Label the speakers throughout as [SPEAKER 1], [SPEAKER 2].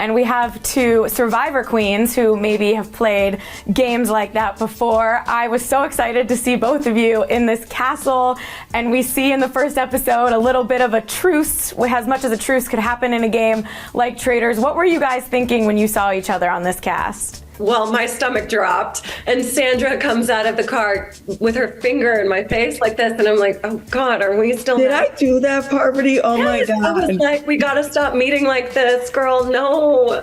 [SPEAKER 1] And we have two survivor queens who maybe have played games like that before. I was so excited to see both of you in this castle, and we see in the first episode a little bit of a truce, as much as a truce could happen in a game like Traitors. What were you guys thinking when you saw each other on this cast?
[SPEAKER 2] Well, my stomach dropped, and Sandra comes out of the car with her finger in my face like this, and I'm like, oh God, are we still
[SPEAKER 3] Did I do that, Parvati? Oh my God.
[SPEAKER 2] I was like, we gotta stop meeting like this, girl, no.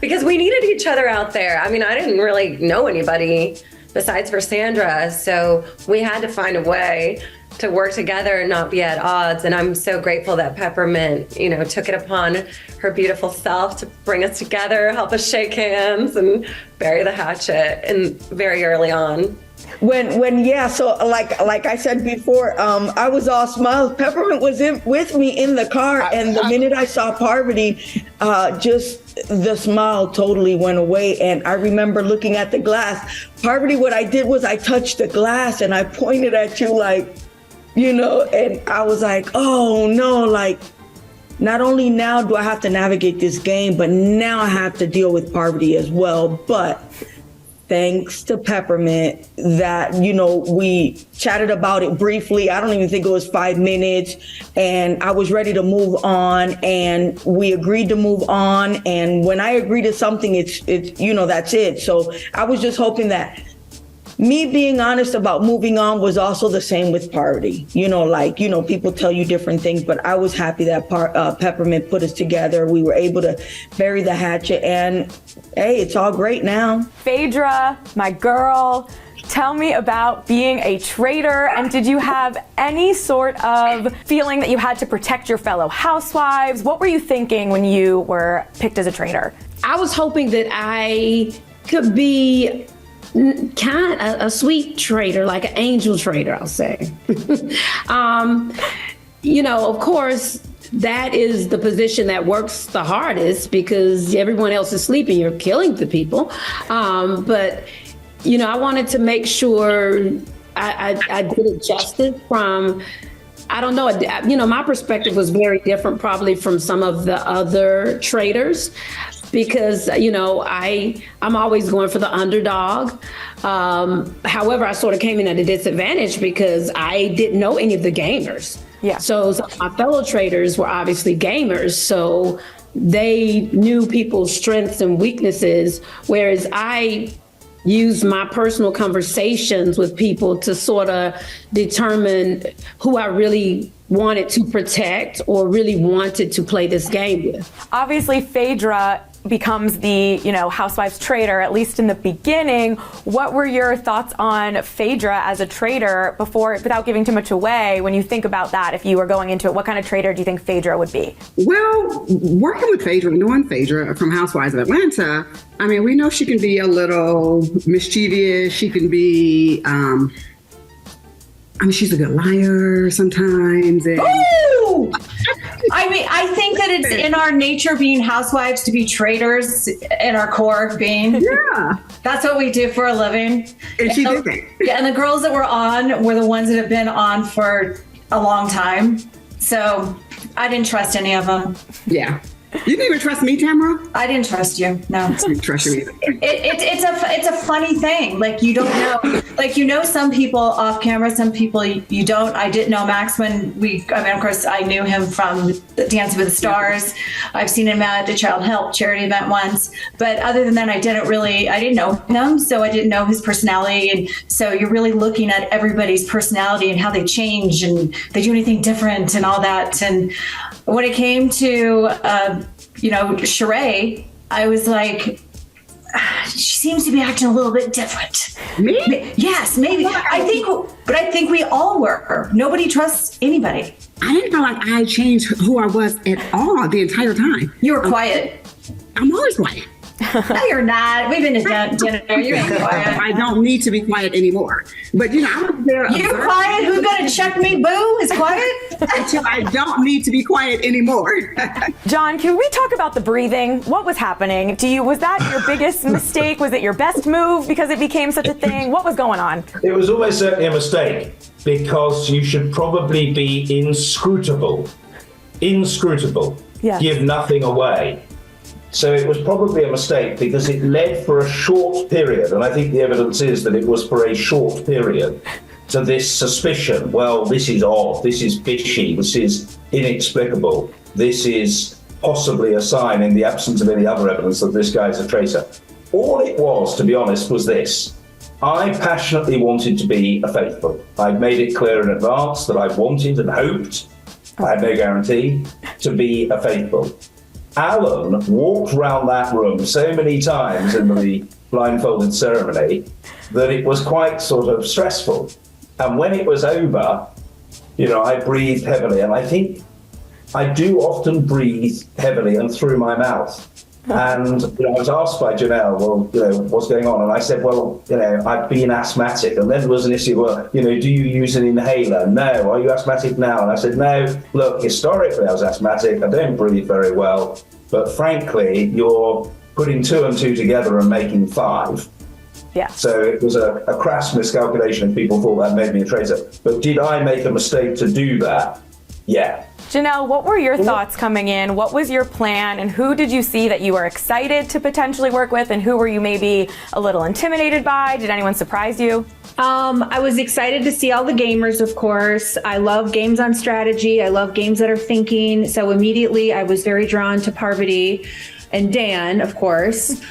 [SPEAKER 2] Because we needed each other out there. I mean, I didn't really know anybody besides for Sandra, so we had to find a way to work together and not be at odds. And I'm so grateful that Peppermint, took it upon her beautiful self to bring us together, help us shake hands and bury the hatchet, and very early on.
[SPEAKER 3] So like I said before, I was all smiles. Peppermint was with me in the car, and the minute I saw Parvati, just the smile totally went away. And I remember looking at the glass. Parvati, what I did was I touched the glass and I pointed at you like, and I was like, oh no, like, not only now do I have to navigate this game, but now I have to deal with Parvati as well. But thanks to Peppermint that, we chatted about it briefly. I don't even think it was 5 minutes, and I was ready to move on, and we agreed to move on. And when I agree to something, it's that's it. So I was just hoping that me being honest about moving on was also the same with Parvati. People tell you different things, but I was happy that Peppermint put us together. We were able to bury the hatchet, and hey, it's all great now.
[SPEAKER 1] Phaedra, my girl, tell me about being a traitor, and did you have any sort of feeling that you had to protect your fellow housewives? What were you thinking when you were picked as a traitor?
[SPEAKER 4] I was hoping that I could be a sweet traitor, like an angel traitor, I'll say. Of course, that is the position that works the hardest because everyone else is sleeping. You're killing the people. But I wanted to make sure I did it justice from, I don't know, my perspective was very different probably from some of the other traitors. Because, I'm always going for the underdog. However, I sort of came in at a disadvantage because I didn't know any of the gamers.
[SPEAKER 1] Yeah.
[SPEAKER 4] So some of my fellow traders were obviously gamers. So they knew people's strengths and weaknesses, whereas I use my personal conversations with people to sort of determine who I really wanted to protect or really wanted to play this game with.
[SPEAKER 1] Obviously, Phaedra becomes the, Housewives traitor, at least in the beginning. What were your thoughts on Phaedra as a traitor without giving too much away, when you think about that, if you were going into it, what kind of traitor do you think Phaedra would be?
[SPEAKER 5] Well, working with Phaedra, knowing Phaedra from Housewives of Atlanta, I mean, we know she can be a little mischievous. She can be, she's a good liar sometimes. And
[SPEAKER 6] Ooh! I think that it's in our nature being housewives to be traitors in our core being.
[SPEAKER 5] Yeah.
[SPEAKER 6] That's what we do for a living.
[SPEAKER 5] And she did that.
[SPEAKER 6] Yeah, and the girls that were on were the ones that have been on for a long time. So I didn't trust any of them.
[SPEAKER 5] Yeah. You didn't even trust me, Tamara?
[SPEAKER 6] I didn't trust you. No.
[SPEAKER 5] I didn't trust you either.
[SPEAKER 6] It's a funny thing. Like, you don't know. Like, some people off camera, some people you don't. I didn't know Max when of course, I knew him from Dancing with the Stars. I've seen him at a child help charity event once. But other than that, I didn't know him. So I didn't know his personality. And so you're really looking at everybody's personality and how they change and they do anything different and all that. And when it came to, Sheree, I was like, she seems to be acting a little bit different.
[SPEAKER 5] Me?
[SPEAKER 6] Yes, maybe. I think we all were. Nobody trusts anybody.
[SPEAKER 5] I didn't feel like I changed who I was at all the entire time.
[SPEAKER 6] You were quiet.
[SPEAKER 5] I'm always quiet.
[SPEAKER 6] No, you're not. We've been to dinner. You ain't quiet.
[SPEAKER 5] I don't need to be quiet anymore. But I was there.
[SPEAKER 6] You're quiet? Who's gonna check me? Boo is quiet?
[SPEAKER 5] I don't need to be quiet anymore.
[SPEAKER 1] John, can we talk about the breathing? What was happening? Was that your biggest mistake? Was it your best move because it became such a thing? What was going on?
[SPEAKER 7] It was almost certainly a mistake because you should probably be inscrutable. Yeah. Give nothing away. So it was probably a mistake because it led for a short period, and I think the evidence is that it was for a short period, to this suspicion. Well, this is odd, this is fishy, this is inexplicable, this is possibly a sign, in the absence of any other evidence, that this guy's a traitor. All it was, to be honest, was this. I passionately wanted to be a faithful. I'd made it clear in advance that I wanted and hoped, I had no guarantee, to be a faithful. Alan walked around that room so many times in the blindfolded ceremony that it was quite sort of stressful. And when it was over, you know, I breathed heavily. And I think I do often breathe heavily and through my mouth. And you know, I was asked by Janelle, well, you know, what's going on? And I said, well, you know, I've been asthmatic. And then there was an issue, well, you know, do you use an inhaler? No. Are you asthmatic now? And I said, no, look, historically I was asthmatic. I don't breathe very well. But frankly, you're putting 2 and 2 together and making 5.
[SPEAKER 1] Yeah.
[SPEAKER 7] So it was a crass miscalculation if people thought that made me a traitor. But did I make a mistake to do that? Yeah.
[SPEAKER 1] Janelle, what were your thoughts coming in? What was your plan? And who did you see that you were excited to potentially work with? And who were you maybe a little intimidated by? Did anyone surprise you?
[SPEAKER 6] I was excited to see all the gamers, of course. I love games on strategy. I love games that are thinking. So immediately I was very drawn to Parvati and Dan, of course.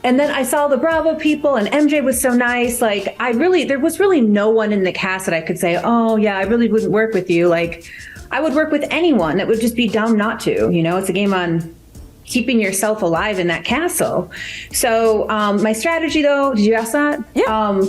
[SPEAKER 6] And then I saw the Bravo people, and MJ was so nice. Like, there was really no one in the cast that I could say, oh yeah, I really wouldn't work with you. Like, I would work with anyone. It would just be dumb not to, you know, it's a game on keeping yourself alive in that castle. So my strategy, though, did you ask that?
[SPEAKER 1] Yeah.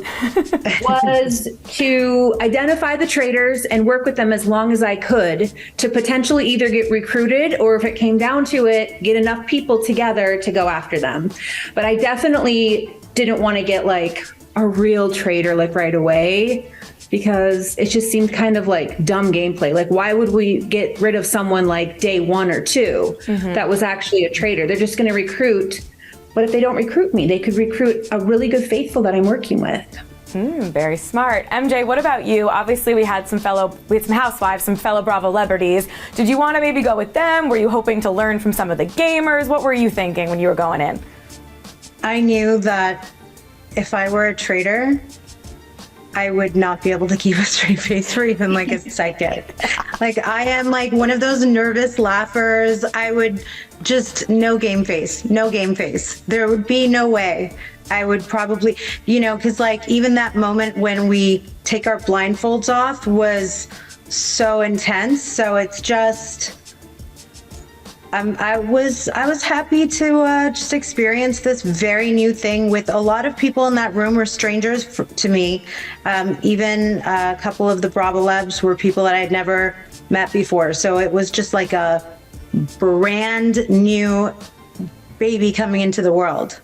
[SPEAKER 6] Was to identify the traitors and work with them as long as I could to potentially either get recruited, or if it came down to it, get enough people together to go after them. But I definitely didn't want to get like a real traitor like right away, because it just seemed kind of like dumb gameplay. Like, why would we get rid of someone like day 1 or 2 that was actually a traitor? They're just going to recruit. But if they don't recruit me, they could recruit a really good faithful that I'm working with.
[SPEAKER 1] Very smart. MJ, what about you? Obviously, we had some housewives, some fellow Bravo celebrities. Did you want to maybe go with them? Were you hoping to learn from some of the gamers? What were you thinking when you were going in?
[SPEAKER 8] I knew that if I were a traitor, I would not be able to keep a straight face for even like a second. Like, I am like one of those nervous laughers. I would just no game face. There would be no way. I would probably, you know, because like even that moment when we take our blindfolds off was so intense. So it's just, I was happy to just experience this very new thing with a lot of people in that room were strangers to me. Even a couple of the Bravo Labs were people that I'd never met before. So it was just like a brand new baby coming into the world.